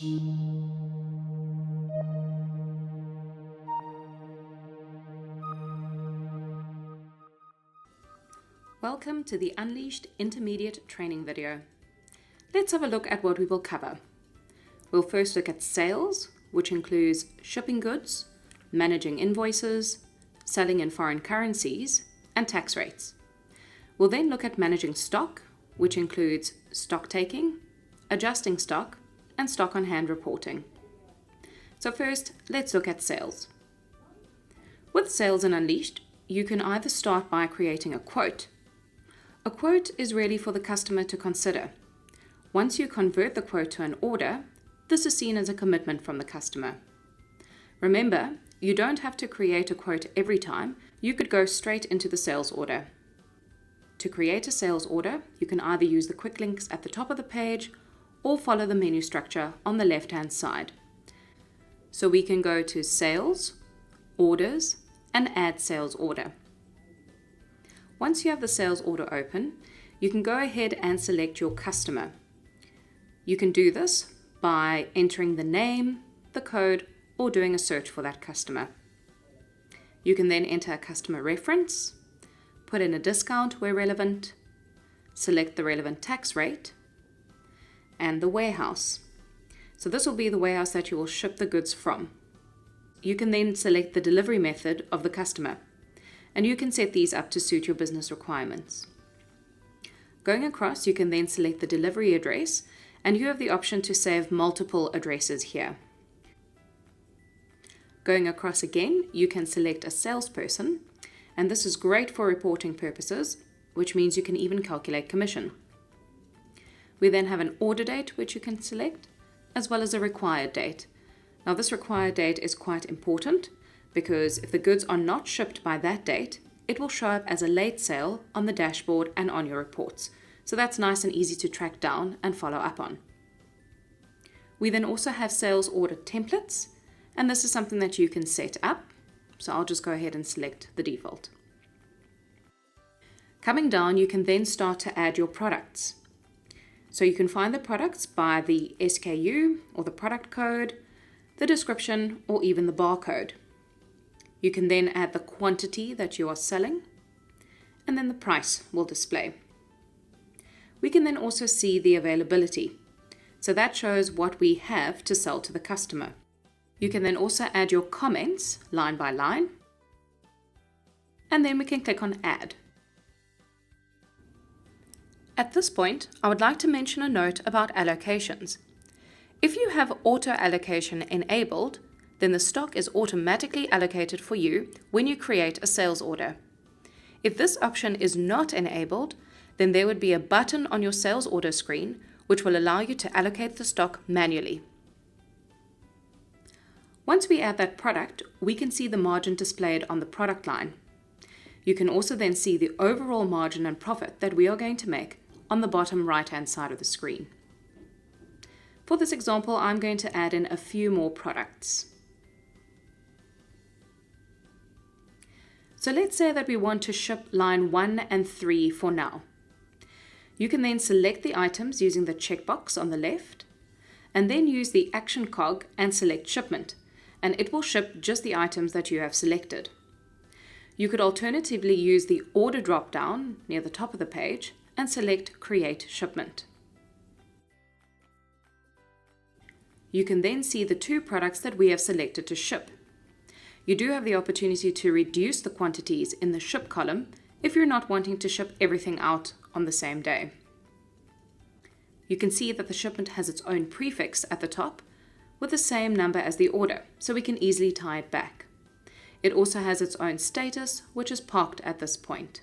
Welcome to the Unleashed Intermediate training video. Let's have a look at what we will cover. We'll first look at sales, which includes shipping goods, managing invoices, selling in foreign currencies, and tax rates. We'll then look at managing stock, which includes stock taking, adjusting stock, and stock on hand reporting. So first, let's look at sales. With sales in Unleashed, you can either start by creating a quote. A quote is really for the customer to consider. Once you convert the quote to an order, this is seen as a commitment from the customer. Remember, you don't have to create a quote every time. You could go straight into the sales order. To create a sales order, you can either use the quick links at the top of the page or follow the menu structure on the left-hand side. So we can go to Sales, Orders, and Add Sales Order. Once you have the sales order open, you can go ahead and select your customer. You can do this by entering the name, the code, or doing a search for that customer. You can then enter a customer reference, put in a discount where relevant, select the relevant tax rate, and the warehouse. So this will be the warehouse that you will ship the goods from. You can then select the delivery method of the customer, and you can set these up to suit your business requirements. Going across, you can then select the delivery address, and you have the option to save multiple addresses here. Going across again, you can select a salesperson, and this is great for reporting purposes, which means you can even calculate commission. We then have an order date, which you can select, as well as a required date. Now this required date is quite important, because if the goods are not shipped by that date, it will show up as a late sale on the dashboard and on your reports. So that's nice and easy to track down and follow up on. We then also have sales order templates, and this is something that you can set up. So I'll just go ahead and select the default. Coming down, you can then start to add your products. So you can find the products by the SKU or the product code, the description, or even the barcode. You can then add the quantity that you are selling, and then the price will display. We can then also see the availability. So that shows what we have to sell to the customer. You can then also add your comments line by line, and then we can click on Add. At this point, I would like to mention a note about allocations. If you have auto allocation enabled, then the stock is automatically allocated for you when you create a sales order. If this option is not enabled, then there would be a button on your sales order screen which will allow you to allocate the stock manually. Once we add that product, we can see the margin displayed on the product line. You can also then see the overall margin and profit that we are going to make on the bottom right-hand side of the screen. For this example, I'm going to add in a few more products. So let's say that we want to ship line 1 and 3 for now. You can then select the items using the checkbox on the left, and then use the action cog and select shipment, and it will ship just the items that you have selected. You could alternatively use the order drop-down near the top of the page and select create shipment. You can then see the 2 products that we have selected to ship. You do have the opportunity to reduce the quantities in the ship column if you're not wanting to ship everything out on the same day. You can see that the shipment has its own prefix at the top with the same number as the order, so we can easily tie it back. It also has its own status, which is parked at this point.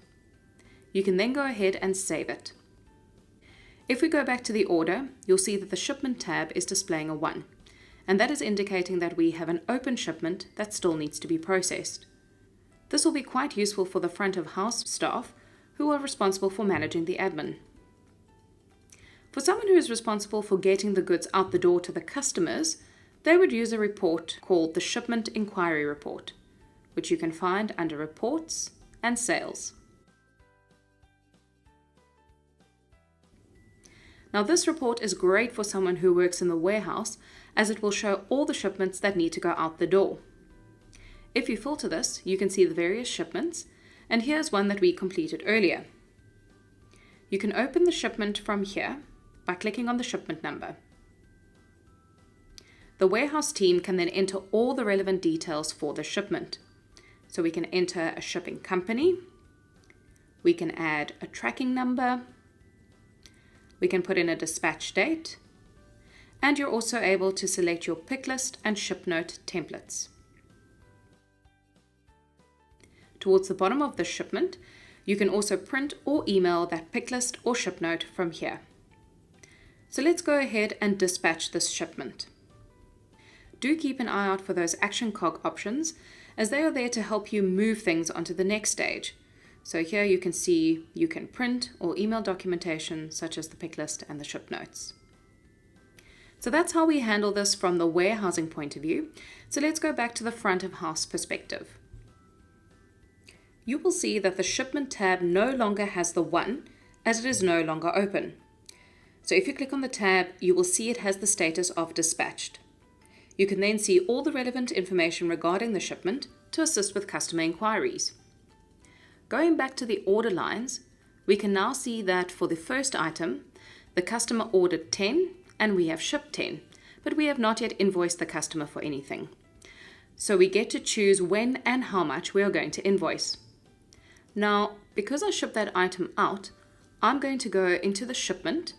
You can then go ahead and save it. If we go back to the order, you'll see that the shipment tab is displaying a 1. And that is indicating that we have an open shipment that still needs to be processed. This will be quite useful for the front of house staff who are responsible for managing the admin. For someone who is responsible for getting the goods out the door to the customers, they would use a report called the Shipment Inquiry Report, which you can find under Reports and Sales. Now this report is great for someone who works in the warehouse, as it will show all the shipments that need to go out the door. If you filter this, you can see the various shipments, and here's one that we completed earlier. You can open the shipment from here by clicking on the shipment number. The warehouse team can then enter all the relevant details for the shipment. So we can enter a shipping company, we can add a tracking number, we can put in a dispatch date, and you're also able to select your pick list and ship note templates. Towards the bottom of the shipment, you can also print or email that pick list or ship note from here. So let's go ahead and dispatch this shipment. Do keep an eye out for those action cog options, as they are there to help you move things onto the next stage. So here you can see you can print or email documentation such as the pick list and the ship notes. So that's how we handle this from the warehousing point of view. So let's go back to the front of house perspective. You will see that the shipment tab no longer has the 1, as it is no longer open. So if you click on the tab, you will see it has the status of dispatched. You can then see all the relevant information regarding the shipment to assist with customer inquiries. Going back to the order lines, we can now see that for the first item, the customer ordered 10 and we have shipped 10, but we have not yet invoiced the customer for anything. So we get to choose when and how much we are going to invoice. Now, because I shipped that item out, I'm going to go into the shipment,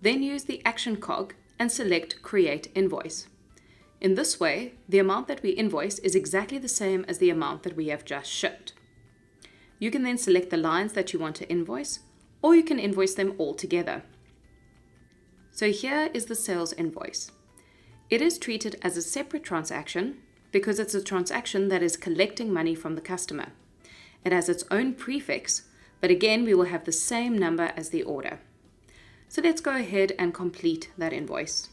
then use the action cog and select Create Invoice. In this way, the amount that we invoice is exactly the same as the amount that we have just shipped. You can then select the lines that you want to invoice, or you can invoice them all together. So here is the sales invoice. It is treated as a separate transaction because it's a transaction that is collecting money from the customer. It has its own prefix, but again, we will have the same number as the order. So let's go ahead and complete that invoice.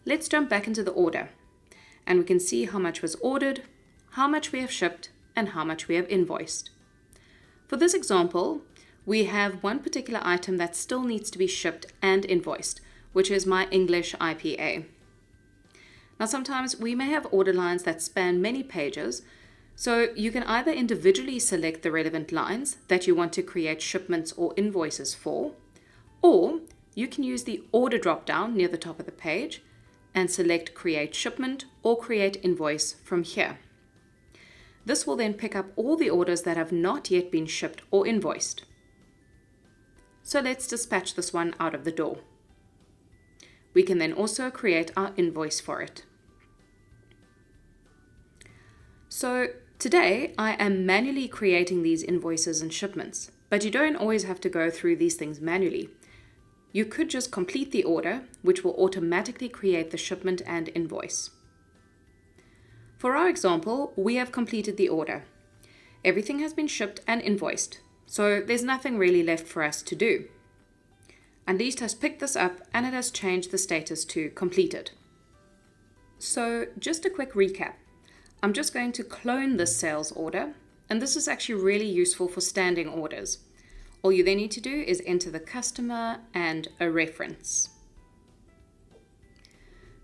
Let's jump back into the order, and we can see how much was ordered, how much we have shipped, and how much we have invoiced. For this example, we have one particular item that still needs to be shipped and invoiced, which is my English IPA. Now sometimes we may have order lines that span many pages, so you can either individually select the relevant lines that you want to create shipments or invoices for, or you can use the order drop-down near the top of the page and select Create Shipment or Create Invoice from here. This will then pick up all the orders that have not yet been shipped or invoiced. So let's dispatch this one out of the door. We can then also create our invoice for it. So today I am manually creating these invoices and shipments, but you don't always have to go through these things manually. You could just complete the order, which will automatically create the shipment and invoice. For our example, we have completed the order. Everything has been shipped and invoiced, so there's nothing really left for us to do. Unleashed has picked this up and it has changed the status to completed. So just a quick recap. I'm just going to clone this sales order, and this is actually really useful for standing orders. All you then need to do is enter the customer and a reference.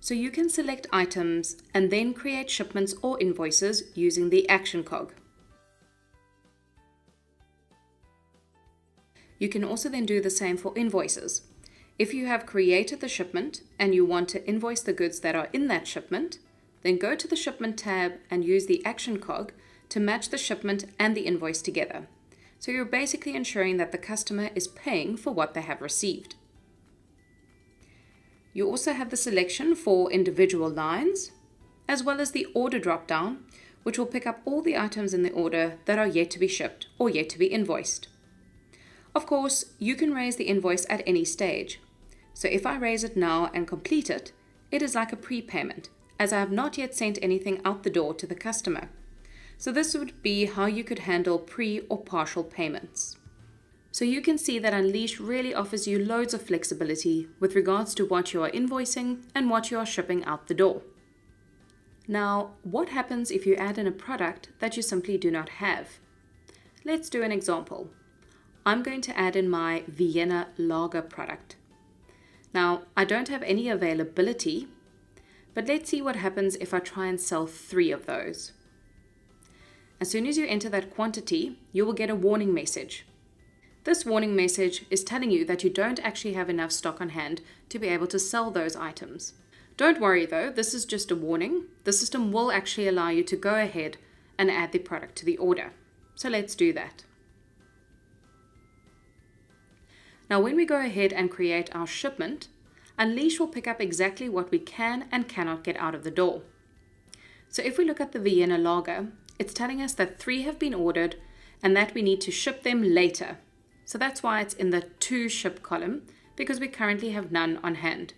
So you can select items and then create shipments or invoices using the action cog. You can also then do the same for invoices. If you have created the shipment and you want to invoice the goods that are in that shipment, then go to the Shipment tab and use the action cog to match the shipment and the invoice together. So you're basically ensuring that the customer is paying for what they have received. You also have the selection for individual lines, as well as the order drop-down, which will pick up all the items in the order that are yet to be shipped or yet to be invoiced. Of course, you can raise the invoice at any stage. So if I raise it now and complete it, it is like a prepayment, as I have not yet sent anything out the door to the customer. So this would be how you could handle pre or partial payments. So you can see that Unleashed really offers you loads of flexibility with regards to what you are invoicing and what you are shipping out the door. Now, what happens if you add in a product that you simply do not have? Let's do an example. I'm going to add in my Vienna lager product. Now, I don't have any availability, but let's see what happens if I try and sell 3 of those. As soon as you enter that quantity, you will get a warning message. This warning message is telling you that you don't actually have enough stock on hand to be able to sell those items. Don't worry though, this is just a warning. The system will actually allow you to go ahead and add the product to the order. So let's do that. Now when we go ahead and create our shipment, Unleash will pick up exactly what we can and cannot get out of the door. So if we look at the Vienna lager, it's telling us that 3 have been ordered and that we need to ship them later. So that's why it's in the to ship column, because we currently have none on hand.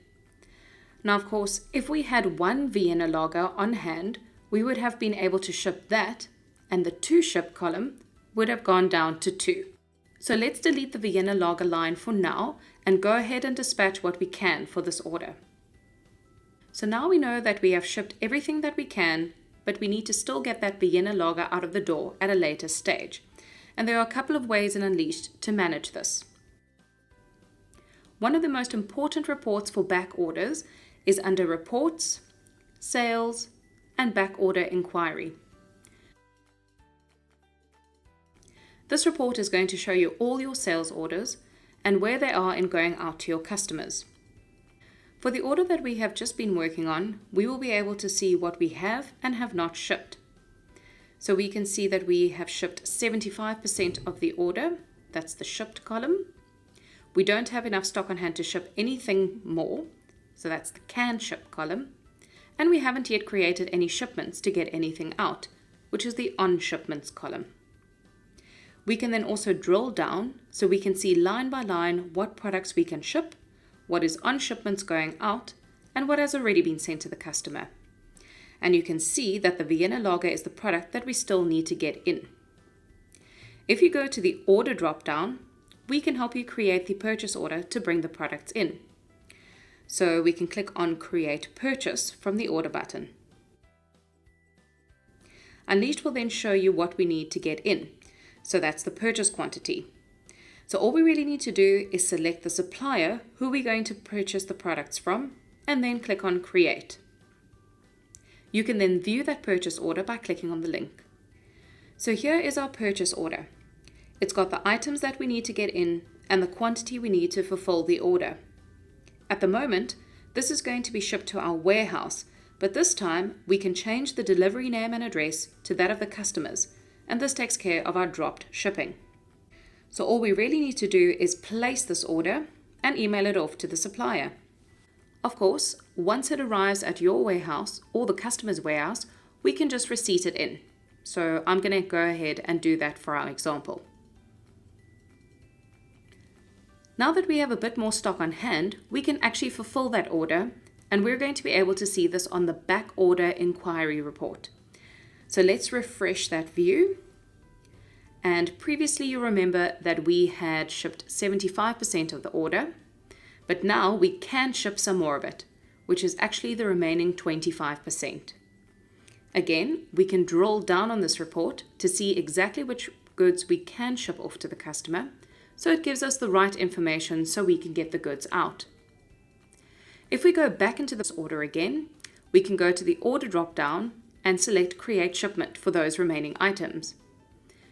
Now, of course, if we had 1 Vienna lager on hand, we would have been able to ship that, and the to ship column would have gone down to 2. So let's delete the Vienna lager line for now and go ahead and dispatch what we can for this order. So now we know that we have shipped everything that we can, but we need to still get that Vienna lager out of the door at a later stage. And there are a couple of ways in Unleashed to manage this. One of the most important reports for back orders is under Reports, Sales, and Backorder Inquiry. This report is going to show you all your sales orders and where they are in going out to your customers. For the order that we have just been working on, we will be able to see what we have and have not shipped. So we can see that we have shipped 75% of the order. That's the shipped column. We don't have enough stock on hand to ship anything more. So that's the can ship column. And we haven't yet created any shipments to get anything out, which is the on shipments column. We can then also drill down so we can see line by line what products we can ship, what is on shipments going out, and what has already been sent to the customer. And you can see that the Vienna lager is the product that we still need to get in. If you go to the order drop-down, we can help you create the purchase order to bring the products in. So we can click on Create Purchase from the Order button. Unleashed will then show you what we need to get in. So that's the purchase quantity. So all we really need to do is select the supplier who we're going to purchase the products from, and then click on Create. You can then view that purchase order by clicking on the link. So here is our purchase order. It's got the items that we need to get in and the quantity we need to fulfill the order. At the moment, this is going to be shipped to our warehouse, but this time we can change the delivery name and address to that of the customers, and this takes care of our dropped shipping. So all we really need to do is place this order and email it off to the supplier. Of course, once it arrives at your warehouse or the customer's warehouse, we can just receipt it in. So I'm going to go ahead and do that for our example. Now that we have a bit more stock on hand, we can actually fulfill that order, and we're going to be able to see this on the Backorder Inquiry Report. So let's refresh that view. And previously you remember that we had shipped 75% of the order, but now we can ship some more of it, which is actually the remaining 25%. Again, we can drill down on this report to see exactly which goods we can ship off to the customer, so it gives us the right information so we can get the goods out. If we go back into this order again, we can go to the order drop-down and select Create Shipment for those remaining items.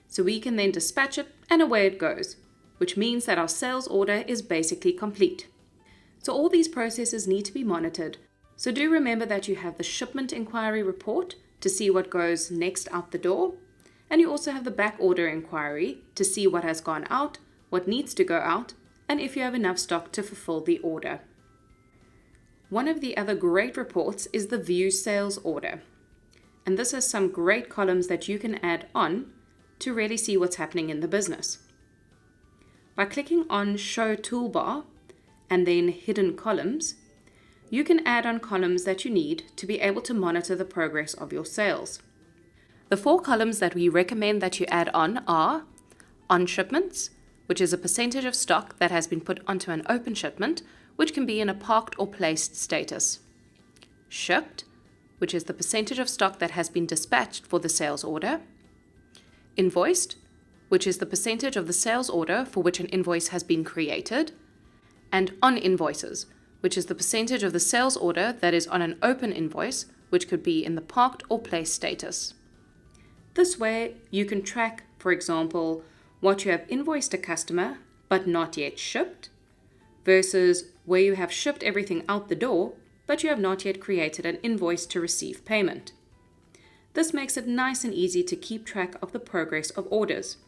So we can then dispatch it and away it goes, which means that our sales order is basically complete. So all these processes need to be monitored. So do remember that you have the Shipment Inquiry Report to see what goes next out the door, and you also have the Backorder Inquiry to see what has gone out, what needs to go out, and if you have enough stock to fulfill the order. One of the other great reports is the View Sales Order. And this has some great columns that you can add on to really see what's happening in the business. By clicking on Show Toolbar and then Hidden Columns, you can add on columns that you need to be able to monitor the progress of your sales. The 4 columns that we recommend that you add on are On Shipments, which is a percentage of stock that has been put onto an open shipment, which can be in a parked or placed status. Shipped, which is the percentage of stock that has been dispatched for the sales order. Invoiced, which is the percentage of the sales order for which an invoice has been created, and on invoices, which is the percentage of the sales order that is on an open invoice, which could be in the parked or placed status. This way, you can track, for example, what you have invoiced a customer but not yet shipped, versus where you have shipped everything out the door, but you have not yet created an invoice to receive payment. This makes it nice and easy to keep track of the progress of orders.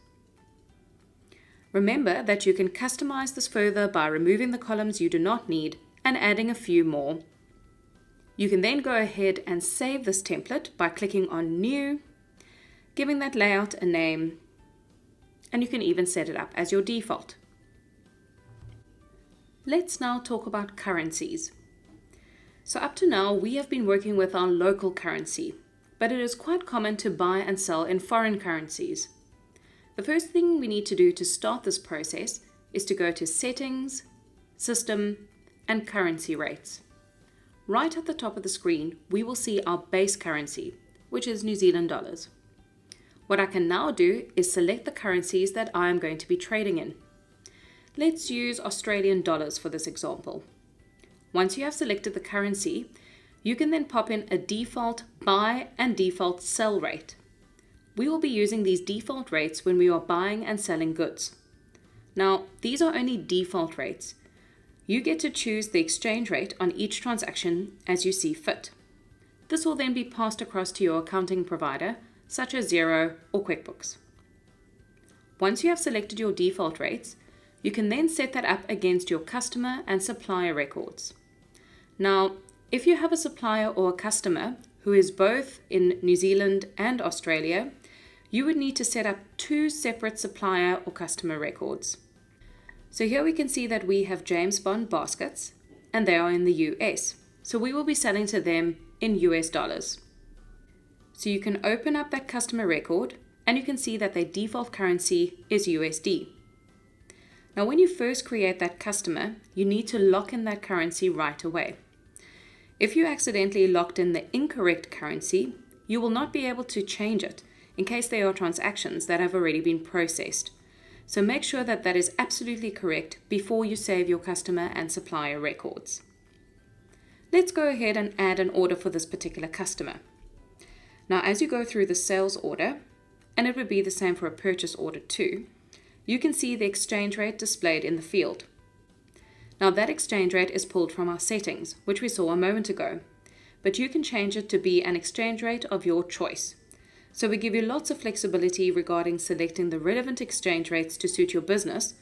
Remember that you can customize this further by removing the columns you do not need and adding a few more. You can then go ahead and save this template by clicking on New, giving that layout a name, and you can even set it up as your default. Let's now talk about currencies. So up to now, we have been working with our local currency, but it is quite common to buy and sell in foreign currencies. The first thing we need to do to start this process is to go to Settings, System, and Currency Rates. Right at the top of the screen, we will see our base currency, which is New Zealand dollars. What I can now do is select the currencies that I am going to be trading in. Let's use Australian dollars for this example. Once you have selected the currency, you can then pop in a default buy and default sell rate. We will be using these default rates when we are buying and selling goods. Now, these are only default rates. You get to choose the exchange rate on each transaction as you see fit. This will then be passed across to your accounting provider, such as Xero or QuickBooks. Once you have selected your default rates, you can then set that up against your customer and supplier records. Now, if you have a supplier or a customer who is both in New Zealand and Australia, you would need to set up two separate supplier or customer records. So here we can see that we have James Bond baskets, and they are in the US. So we will be selling to them in US dollars. So you can open up that customer record, and you can see that their default currency is USD. Now, when you first create that customer, you need to lock in that currency right away. If you accidentally locked in the incorrect currency, you will not be able to change it in case there are transactions that have already been processed. So make sure that that is absolutely correct before you save your customer and supplier records. Let's go ahead and add an order for this particular customer. Now, as you go through the sales order, and it would be the same for a purchase order too, you can see the exchange rate displayed in the field. Now, that exchange rate is pulled from our settings, which we saw a moment ago, but you can change it to be an exchange rate of your choice. So we give you lots of flexibility regarding selecting the relevant exchange rates to suit your business,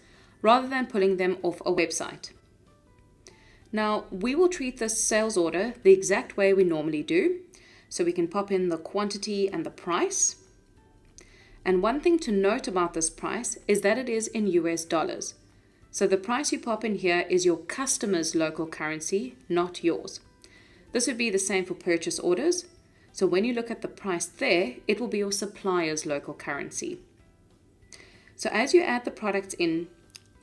rather than pulling them off a website. Now, we will treat this sales order the exact way we normally do, so we can pop in the quantity and the price. And one thing to note about this price is that it is in US dollars. So the price you pop in here is your customer's local currency, not yours. This would be the same for purchase orders. So when you look at the price there, it will be your supplier's local currency. So as you add the products in,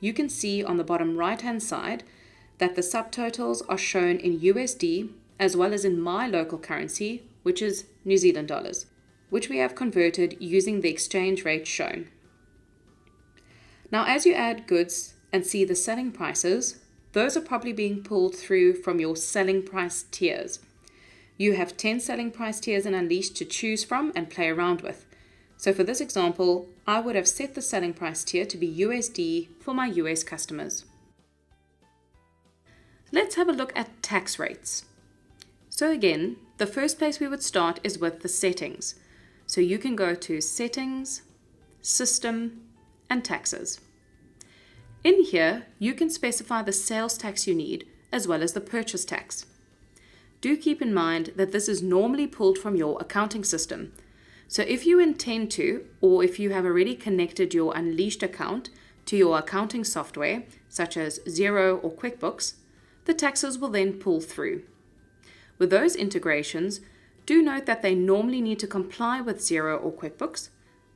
you can see on the bottom right-hand side that the subtotals are shown in USD as well as in my local currency, which is New Zealand dollars, which we have converted using the exchange rate shown. Now, as you add goods and see the selling prices, those are probably being pulled through from your selling price tiers. You have 10 selling price tiers in Unleashed to choose from and play around with. So for this example, I would have set the selling price tier to be USD for my US customers. Let's have a look at tax rates. So again, the first place we would start is with the settings. So you can go to Settings, System, and Taxes. In here, you can specify the sales tax you need, as well as the purchase tax. Do keep in mind that this is normally pulled from your accounting system. So if you intend to, or if you have already connected your Unleashed account to your accounting software, such as Xero or QuickBooks, the taxes will then pull through. With those integrations, do note that they normally need to comply with Xero or QuickBooks.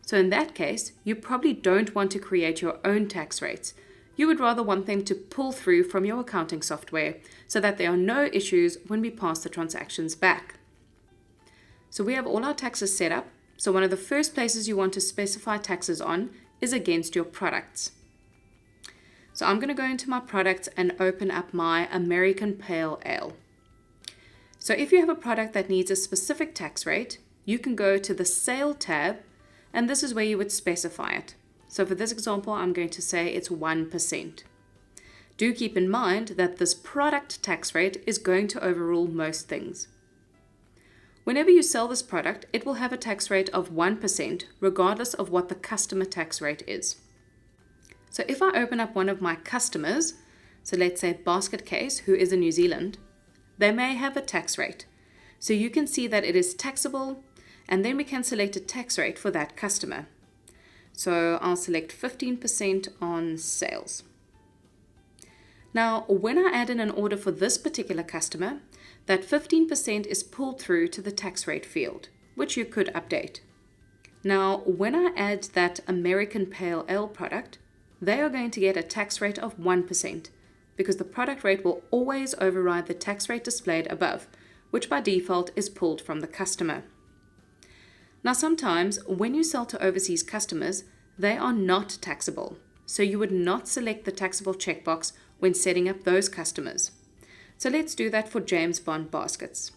So in that case, you probably don't want to create your own tax rates. You would rather want them to pull through from your accounting software so that there are no issues when we pass the transactions back. So we have all our taxes set up. So one of the first places you want to specify taxes on is against your products. So I'm going to go into my products and open up my American Pale Ale. So if you have a product that needs a specific tax rate, you can go to the Sale tab, and this is where you would specify it. So for this example, I'm going to say it's 1%. Do keep in mind that this product tax rate is going to overrule most things. Whenever you sell this product, it will have a tax rate of 1% regardless of what the customer tax rate is. So if I open up one of my customers, so let's say Basket Case, who is in New Zealand, they may have a tax rate. So you can see that it is taxable, and then we can select a tax rate for that customer. So I'll select 15% on sales. Now, when I add in an order for this particular customer, that 15% is pulled through to the tax rate field, which you could update. Now, when I add that American Pale Ale product, they are going to get a tax rate of 1% because the product rate will always override the tax rate displayed above, which by default is pulled from the customer. Now, sometimes when you sell to overseas customers, they are not taxable, so you would not select the taxable checkbox when setting up those customers. So let's do that for James Bond baskets.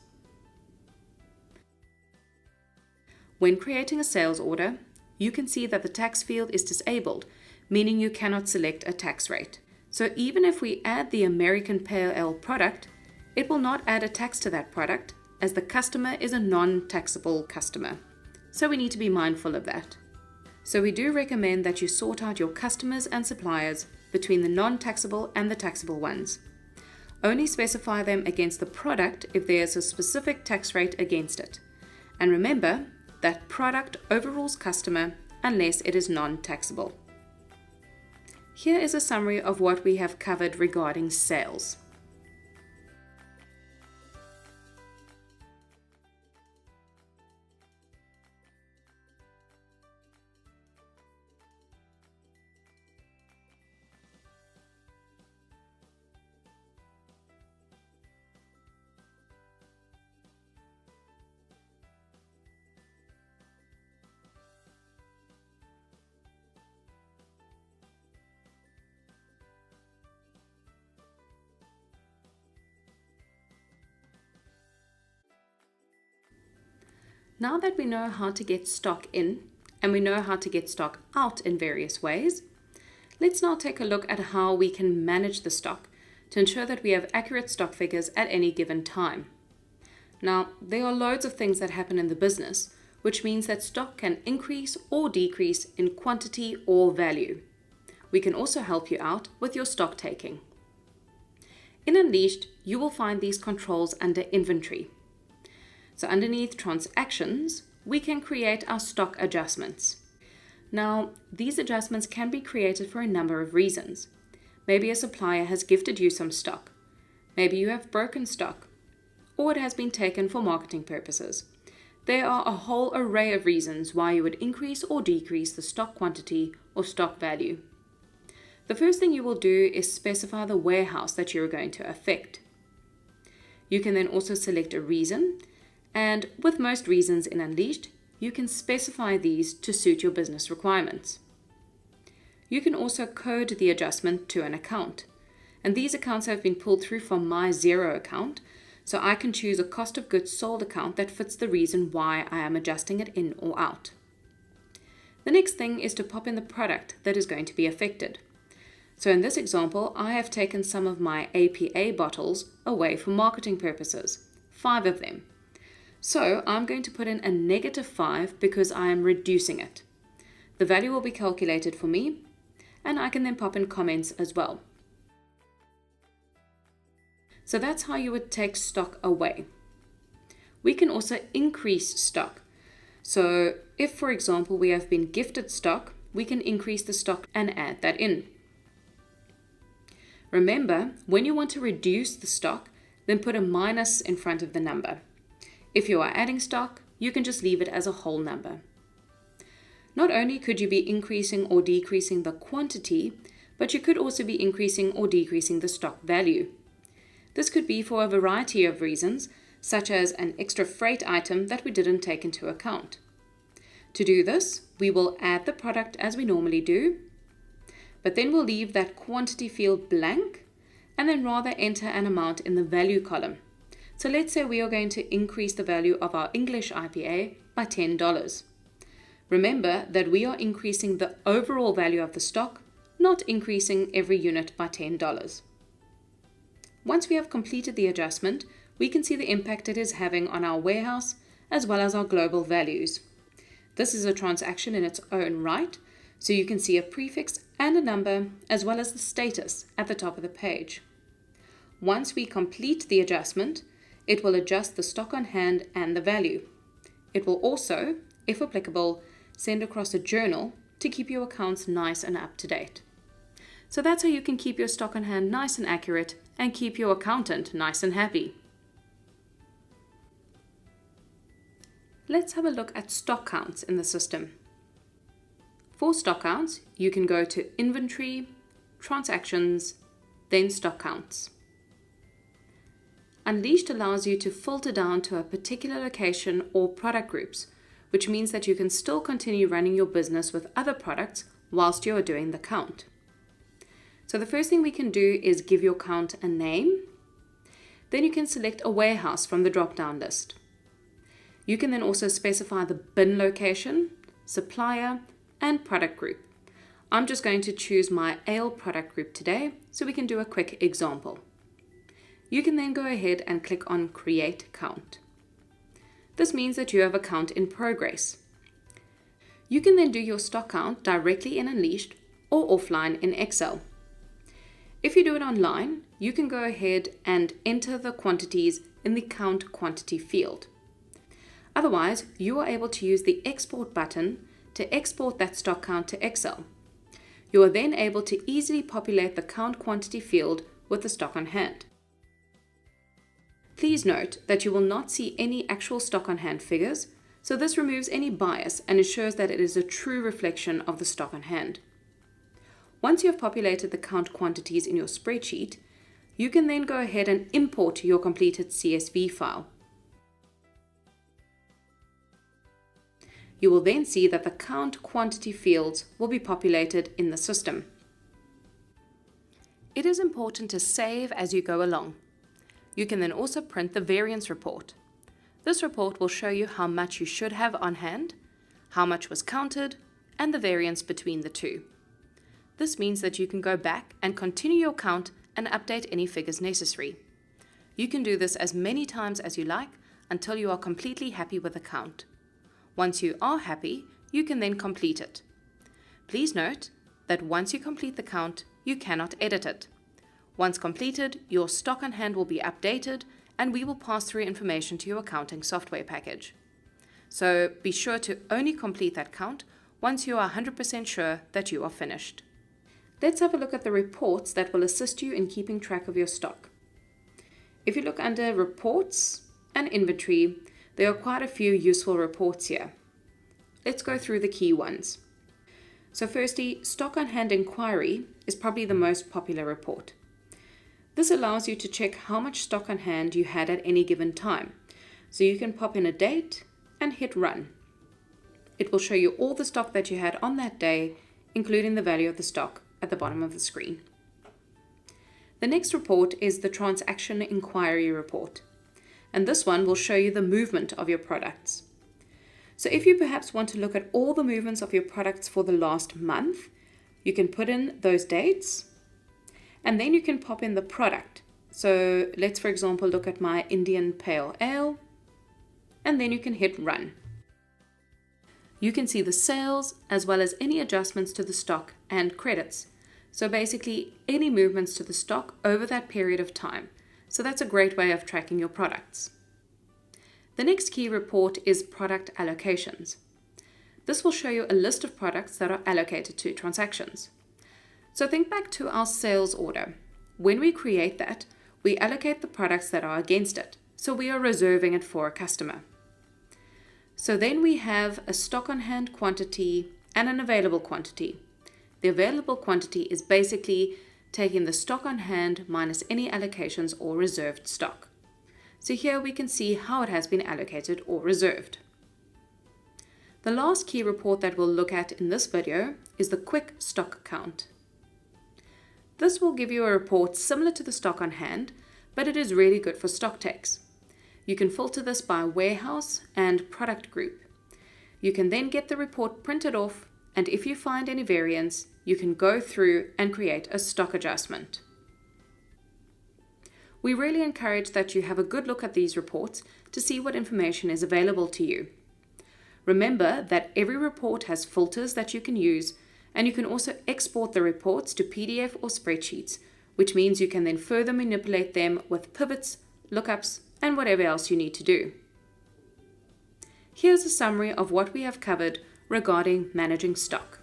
When creating a sales order, you can see that the tax field is disabled, meaning you cannot select a tax rate. So even if we add the American Pale Ale product, it will not add a tax to that product as the customer is a non-taxable customer. So we need to be mindful of that. So we do recommend that you sort out your customers and suppliers between the non-taxable and the taxable ones. Only specify them against the product if there is a specific tax rate against it. And remember that product overrules customer unless it is non-taxable. Here is a summary of what we have covered regarding sales. Now that we know how to get stock in and we know how to get stock out in various ways, let's now take a look at how we can manage the stock to ensure that we have accurate stock figures at any given time. Now, there are loads of things that happen in the business, which means that stock can increase or decrease in quantity or value. We can also help you out with your stock taking. In Unleashed, you will find these controls under Inventory. So underneath Transactions, we can create our stock adjustments. Now, these adjustments can be created for a number of reasons. Maybe a supplier has gifted you some stock. Maybe you have broken stock, or it has been taken for marketing purposes. There are a whole array of reasons why you would increase or decrease the stock quantity or stock value. The first thing you will do is specify the warehouse that you're going to affect. You can then also select a reason, and with most reasons in Unleashed, you can specify these to suit your business requirements. You can also code the adjustment to an account, and these accounts have been pulled through from my Xero account, so I can choose a cost of goods sold account that fits the reason why I am adjusting it in or out. The next thing is to pop in the product that is going to be affected. So in this example, I have taken some of my APA bottles away for marketing purposes, 5 of them. So I'm going to put in a -5 because I am reducing it. The value will be calculated for me, and I can then pop in comments as well. So that's how you would take stock away. We can also increase stock. So if, for example, we have been gifted stock, we can increase the stock and add that in. Remember, when you want to reduce the stock, then put a minus in front of the number. If you are adding stock, you can just leave it as a whole number. Not only could you be increasing or decreasing the quantity, but you could also be increasing or decreasing the stock value. This could be for a variety of reasons, such as an extra freight item that we didn't take into account. To do this, we will add the product as we normally do, but then we'll leave that quantity field blank and then rather enter an amount in the value column. So let's say we are going to increase the value of our English IPA by $10. Remember that we are increasing the overall value of the stock, not increasing every unit by $10. Once we have completed the adjustment, we can see the impact it is having on our warehouse as well as our global values. This is a transaction in its own right, so you can see a prefix and a number as well as the status at the top of the page. Once we complete the adjustment, it will adjust the stock on hand and the value. It will also, if applicable, send across a journal to keep your accounts nice and up to date. So that's how you can keep your stock on hand nice and accurate and keep your accountant nice and happy. Let's have a look at stock counts in the system. For stock counts, you can go to Inventory, Transactions, then Stock Counts. Unleashed allows you to filter down to a particular location or product groups, which means that you can still continue running your business with other products whilst you are doing the count. So the first thing we can do is give your count a name. Then you can select a warehouse from the drop-down list. You can then also specify the bin location, supplier, and product group. I'm just going to choose my ale product group today so we can do a quick example. You can then go ahead and click on Create Count. This means that you have a count in progress. You can then do your stock count directly in Unleashed or offline in Excel. If you do it online, you can go ahead and enter the quantities in the Count Quantity field. Otherwise, you are able to use the Export button to export that stock count to Excel. You are then able to easily populate the Count Quantity field with the stock on hand. Please note that you will not see any actual stock on hand figures, so this removes any bias and ensures that it is a true reflection of the stock on hand. Once you have populated the count quantities in your spreadsheet, you can then go ahead and import your completed CSV file. You will then see that the count quantity fields will be populated in the system. It is important to save as you go along. You can then also print the variance report. This report will show you how much you should have on hand, how much was counted, and the variance between the two. This means that you can go back and continue your count and update any figures necessary. You can do this as many times as you like until you are completely happy with the count. Once you are happy, you can then complete it. Please note that once you complete the count, you cannot edit it. Once completed, your stock on hand will be updated and we will pass through information to your accounting software package. So be sure to only complete that count once you are 100% sure that you are finished. Let's have a look at the reports that will assist you in keeping track of your stock. If you look under Reports and Inventory, there are quite a few useful reports here. Let's go through the key ones. So firstly, Stock on Hand Inquiry is probably the most popular report. This allows you to check how much stock on hand you had at any given time. So you can pop in a date and hit Run. It will show you all the stock that you had on that day, including the value of the stock at the bottom of the screen. The next report is the Transaction Inquiry Report. And this one will show you the movement of your products. So if you perhaps want to look at all the movements of your products for the last month, you can put in those dates and then you can pop in the product. So let's, for example, look at my Indian Pale Ale and then you can hit Run. You can see the sales as well as any adjustments to the stock and credits. So basically any movements to the stock over that period of time. So that's a great way of tracking your products. The next key report is Product Allocations. This will show you a list of products that are allocated to transactions. So think back to our sales order. When we create that, we allocate the products that are against it. So we are reserving it for a customer. So then we have a stock on hand quantity and an available quantity. The available quantity is basically taking the stock on hand minus any allocations or reserved stock. So here we can see how it has been allocated or reserved. The The last key report that we'll look at in this video is the quick stock count. This will give you a report similar to the stock on hand, but it is really good for stock takes. You can filter this by warehouse and product group. You can then get the report printed off, and if you find any variance, you can go through and create a stock adjustment. We really encourage that you have a good look at these reports to see what information is available to you. Remember that every report has filters that you can use, and you can also export the reports to PDF or spreadsheets, which means you can then further manipulate them with pivots, lookups, and whatever else you need to do. Here's a summary of what we have covered regarding managing stock.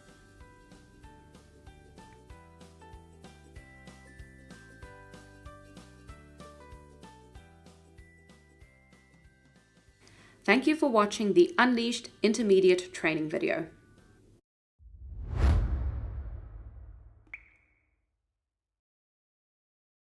Thank you for watching the Unleashed Intermediate training video.